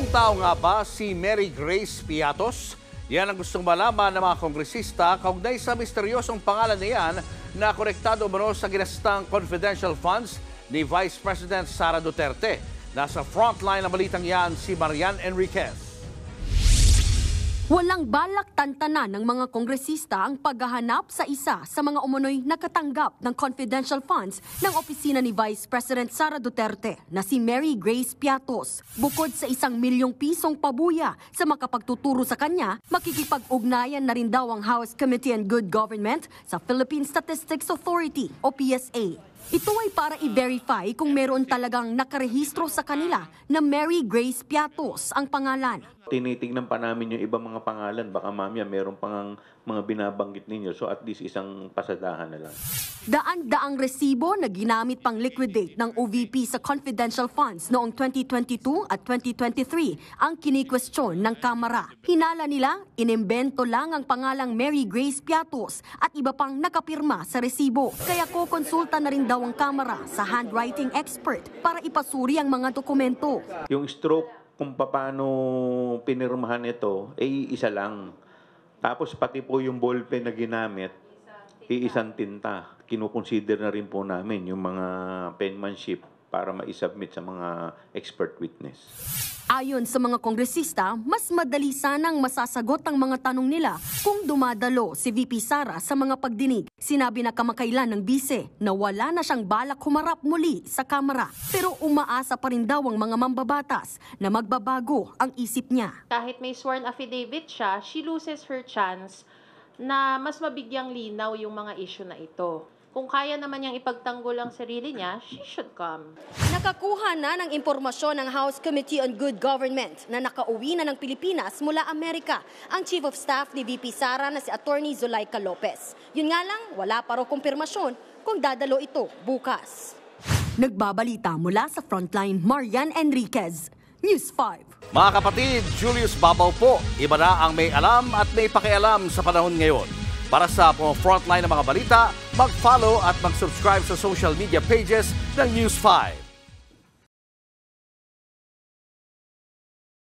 Sinong tao nga ba si Mary Grace Piatos? Yan ang gustong malaman ng mga kongresista kaugnay sa misteryosong pangalan niyan na konektado umano sa ginastang confidential funds ni Vice President Sara Duterte. Nasa frontline ng balitang yan si Marian Enriquez. Walang balak tantanan ng mga kongresista ang paghahanap sa isa sa mga umunoy nakatanggap ng confidential funds ng opisina ni Vice President Sara Duterte na si Mary Grace Piatos. Bukod sa ₱1,000,000 pabuya sa makapagtuturo sa kanya, makikipag-ugnayan na rin daw ang House Committee on Good Government sa Philippine Statistics Authority o PSA. Ito ay para i-verify kung meron talagang nakarehistro sa kanila na Mary Grace Piatos ang pangalan. Tinitingnan pa namin yung ibang mga pangalan. Baka mamaya meron pang mga binabanggit ninyo. So at least isang pasadahan na lang. Daan-daang resibo na ginamit pang liquidate ng OVP sa confidential funds noong 2022 at 2023 ang kinikwestiyon ng Kamara. Hinala nila, inimbento lang ang pangalang Mary Grace Piatos at iba pang nakapirma sa resibo. Kaya kukonsulta na rin daw ang Kamara sa handwriting expert para ipasuri ang mga dokumento. Yung stroke kung paano pinirmahan ito, ay isa lang. Tapos pati po yung ballpen na ginamit, iisang tinta. Kinukonsider na rin po namin yung mga penmanship para ma-submit sa mga expert witness. Ayon sa mga kongresista, mas madali sanang masasagot ang mga tanong nila kung dumadalo si VP Sara sa mga pagdinig. Sinabi na kamakailan ng bise na wala na siyang balak humarap muli sa Kamara. Pero umaasa pa rin daw ang mga mambabatas na magbabago ang isip niya. Kahit may sworn affidavit siya, she loses her chance na mas mabigyang linaw yung mga issue na ito. Kung kaya naman niyang ipagtanggol ang sarili niya, she should come. Nakakuha na ng impormasyon ng House Committee on Good Government na nakauwi na ng Pilipinas mula Amerika ang Chief of Staff ni VP Sara na si Attorney Zulaika Lopez. Yun nga lang, wala pa raw kumpirmasyon kung dadalo ito bukas. Nagbabalita mula sa Frontline, Marian Enriquez, News 5. Mga kapatid, Julius Babaw po. Iba na ang may alam at may pakialam sa panahon ngayon. Para sa frontline ng mga balita, mag-follow at mag-subscribe sa social media pages ng News 5.